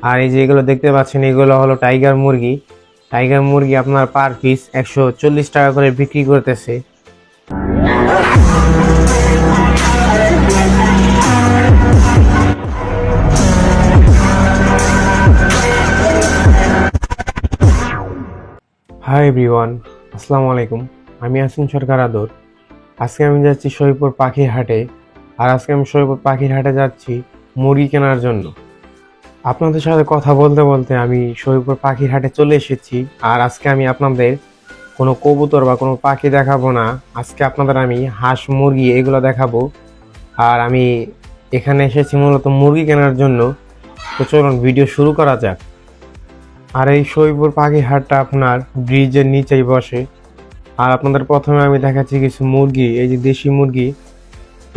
আর এই যে এগুলো দেখতে পাচ্ছেন এগুলো হলো টাইগার মুরগি। টাইগার মুরগি আপনার পার পিস 140 টাকা করে বিক্রি করতেছে। হাই এভরিওয়ান, আসসালামু আলাইকুম। আমি আসিম সরকার আদর। আজকে আমি যাচ্ছি শহীদপুর পাখির হাটে। আর আজকে আমি শহীদপুর পাখির হাটে যাচ্ছি মুরগি কেনার জন্য। আপনাদের সাথে কথা বলতে বলতে আমি শহীদপুর পাখির হাটে চলে এসেছি। আর আজকে আমি আপনাদের কোনো কবুতর বা কোনো পাখি দেখাবো না। আজকে আপনাদের আমি হাঁস মুরগি এগুলো দেখাবো। আর আমি এখানে এসেছি মূলত মুরগি কেনার জন্য। তো চলুন ভিডিও শুরু করা যাক। আর এই শহীদপুর পাখির হাটটা আপনার ব্রিজের নিচেই বসে। আর আপনাদের প্রথমে আমি দেখাচ্ছি কিছু মুরগি। এই যে দেশি মুরগি,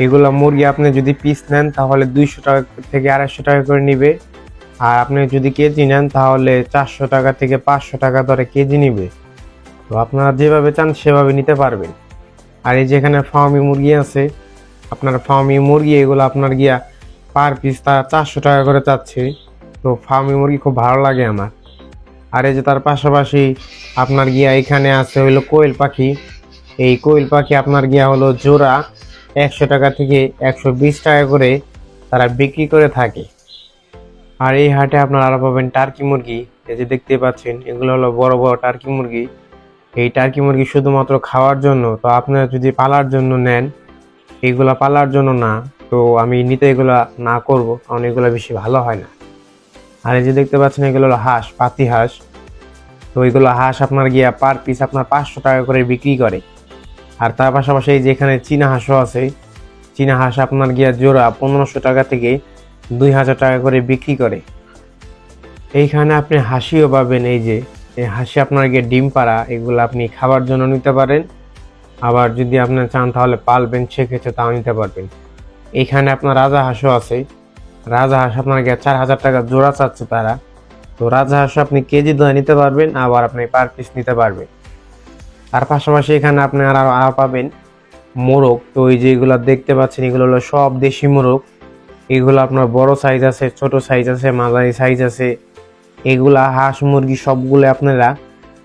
এগুলা মুরগি আপনি যদি পিস নেন তাহলে 200 টাকা থেকে 250 টাকা করে নিবে। আর আপনি যদি কেজি নেন তাহলে 400 টাকা থেকে 500 টাকা দরে কেজি নিবে। তো আপনারা যেভাবে চান সেভাবে নিতে পারবেন। আর এই যে এখানে ফার্মি মুরগি আছে, আপনার ফার্মি মুরগি এগুলো আপনার গিয়া পার পিস তারা 400 টাকা করে চাচ্ছে। তো ফার্মি মুরগি খুব ভালো লাগে আমার। আর এই যে তার পাশাপাশি আপনার গিয়া এখানে আছে হইলো কোয়েল পাখি। এই কোয়েল পাখি আপনার গিয়া হলো জোড়া 100 টাকা থেকে 120 টাকা করে তারা বিক্রি করে থাকে। আর এই হাটে আপনারা আরো পাবেন টার্কি মুরগি। এই যে দেখতে পাচ্ছেন এগুলো হলো বড় বড় টার্কি মুরগি। এই টার্কি মুরগি শুধুমাত্র খাওয়ার জন্য। তো আপনারা যদি পালার জন্য নেন, এইগুলা পালার জন্য না। তো আমি নিতে এগুলা না করব, কারণ এগুলো বেশি ভালো হয় না। আর এই যে দেখতে পাচ্ছেন এগুলো হলো হাঁস, পাতি হাঁস। তো এইগুলো হাঁস আপনার গিয়া পার পিস আপনার 500 টাকা করে বিক্রি করে। আর তার পাশাপাশি এই যে এখানে চীনা হাঁসও আছে। চীনা হাঁস আপনার গিয়া জোড়া 1500 টাকা থেকে 2000 টাকা করে বিক্রি করে। এইখানে আপনি হাঁসিও পাবেন। এই যে এই হাঁসি আপনার গিয়ে ডিম পাড়া, এগুলো আপনি খাবার জন্য নিতে পারেন। আবার যদি আপনি চান তাহলে পালবেন, সেক্ষেত্রে তাও নিতে পারবেন। এইখানে আপনার রাজা হাঁসও আছে। রাজা হাঁস আপনার গিয়ে 4000 টাকা জোড়া চাচ্ছে তারা। তো রাজা হাঁস আপনি কেজি দরে নিতে পারবেন, আবার আপনি পার পিস নিতে পারবেন। তার পাশাপাশি এখানে আপনি আর পাবেন মোরগ। তো এই যে এগুলো দেখতে পাচ্ছেন এগুলো হলো সব দেশি মোরগ। এগুলো আপনার বড় সাইজ আছে, ছোট সাইজ আছে, মাঝারি সাইজ আছে। এগুলা হাঁস মুরগি সবগুলো আপনারা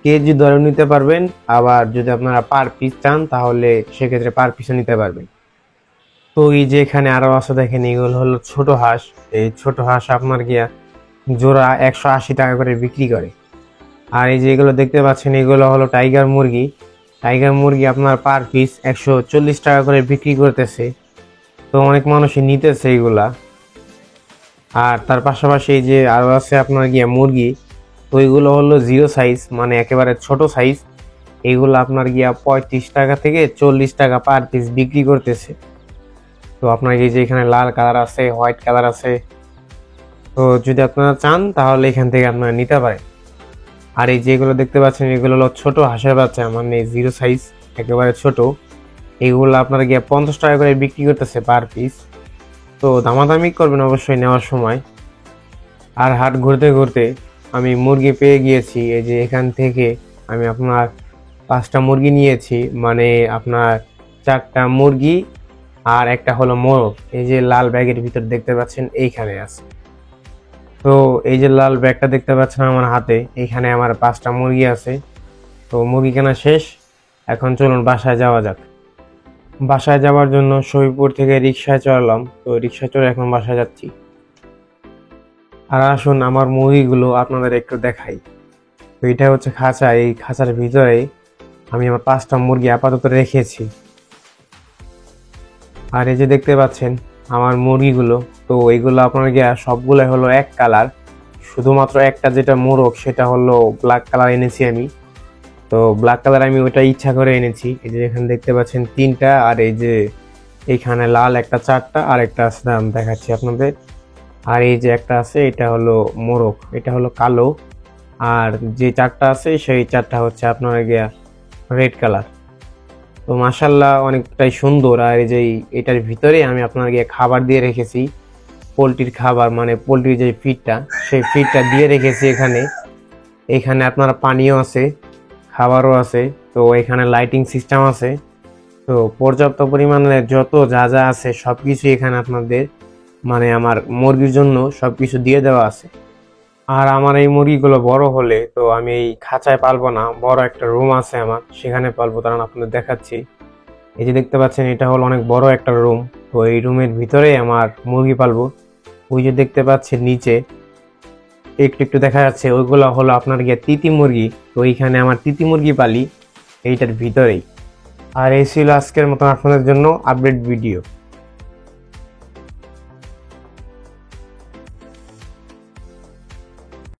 কেজি দরে নিতে পারবেন। আবার যদি আপনারা পার পিস চান তাহলে সেক্ষেত্রে পার পিসও নিতে পারবেন। তো এই যে এখানে আরো আছে দেখেন, এগুলো হলো ছোট হাঁস। এই ছোট হাঁস আপনার গিয়া জোড়া 180 টাকা করে বিক্রি করে। আর এই যে এগুলো দেখতে পাচ্ছেন এগুলো হলো টাইগার মুরগি। টাইগার মুরগি আপনার পার পিস 140 টাকা করে বিক্রি করতেছে। তো অনেক মানুষই নিতেছে এইগুলা। আর তার পাশাপাশি এই যে আরো আছে আপনার গিয়া মুরগি। তো এগুলো হলো জিরো সাইজ, মানে একেবারে ছোট সাইজ। এইগুলো আপনার গিয়া 35 টাকা থেকে 40 টাকা পার পিস বিক্রি করতেছে। তো আপনার এই যে এখানে লাল কালার আছে, হোয়াইট কালার আছে। তো যদি আপনারা চান তাহলে এখান থেকে আপনারা নিতে পারেন। আর এই যেগুলো দেখতে পাচ্ছেন এগুলো হলো ছোট হাঁসের বাচ্চা, মানে জিরো সাইজ, একেবারে ছোট। এইগুলো আপনারা গিয়ে 50 টাকা করে বিক্রি করতেছে পার পিস। তো দামাদামি করবেন অবশ্যই নেওয়ার সময়। আর হাট ঘুরতে ঘুরতে আমি মুরগি পেয়ে গিয়েছি। এই যে এখান থেকে আমি আপনার 5টা মুরগি নিয়েছি, মানে আপনার 4টা মুরগি আর একটা হলো মোরগ। এই যে লাল ব্যাগের ভিতর দেখতে পাচ্ছেন এইখানে আছে। তো এই যে লাল ব্যাগটা দেখতে পাচ্ছেন আমার হাতে, এইখানে আমার 5টা মুরগি আছে। তো মুরগি কেনা শেষ, এখন চলুন বাসায় যাওয়া যাক। বাসায় যাওয়ার জন্য শহীদপুর থেকে রিক্সায় চড়লাম। তো রিক্সায় চড়ে এখন বাসায় যাচ্ছি। আর আসুন আমার মুরগিগুলো আপনাদের একটু দেখাই। তো এটা হচ্ছে খাঁচা। এই খাঁচার ভিতরে আমি আমার 5টা মুরগি আপাতত রেখেছি। আর এই যে দেখতে পাচ্ছেন আমার মুরগিগুলো। তো এইগুলো আপনার গিয়া সবগুলো হলো এক কালার। শুধুমাত্র একটা যেটা মোরগ সেটা হলো ব্ল্যাক কালার এনেছি আমি। তো ব্ল্যাক কালার আমি ওইটা ইচ্ছা করে এনেছি। এই যে এখানে দেখতে পাচ্ছেন 3টা, আর এই যে এইখানে লাল একটা 4টা, আর একটা আছে আমি দেখাচ্ছি আপনাদের। আর এই যে একটা আছে এটা হলো মোরগ, এটা হলো কালো। আর যে 4টা আছে সেই 4টা হচ্ছে আপনার গিয়া রেড কালার। তো মাশাল্লাহ অনেকটাই সুন্দর। আর এই যে এটার ভিতরে আমি আপনার গিয়ে খাবার দিয়ে রেখেছি, পোলট্রির খাবার, মানে পোলট্রির যে ফিডটা, সেই ফিডটা দিয়ে রেখেছি এখানে। এখানে আপনার পানিও আছে, খাবারও আছে। তো এখানে লাইটিং সিস্টেম আছে। তো পর্যাপ্ত পরিমাণে যত যা যা আছে সবকিছু এখানে আপনাদের, মানে আমার মুরগির জন্য সবকিছু দিয়ে দেওয়া আছে। আর আমার এই মুরগিগুলো বড় হলে তো আমি এই খাঁচায় পালবো না, বড় একটা রুম আছে আমার, সেখানে পালবো। কারণ আপনাদের দেখাচ্ছি, এই যে দেখতে পাচ্ছেন এটা হলো অনেক বড় একটা রুম। তো এই রুমের ভিতরে আমার মুরগি পালবো। ওই যে দেখতে পাচ্ছেন নিচে একটু একটু দেখা যাচ্ছে, ওইগুলো হলো আপনার গিয়ে তিতি মুরগি। তো এইখানে আমার তিতি মুরগি পালি এইটার ভিতরেই। আর এই ছিল আজকের মতন আপনাদের জন্য আপডেট ভিডিও।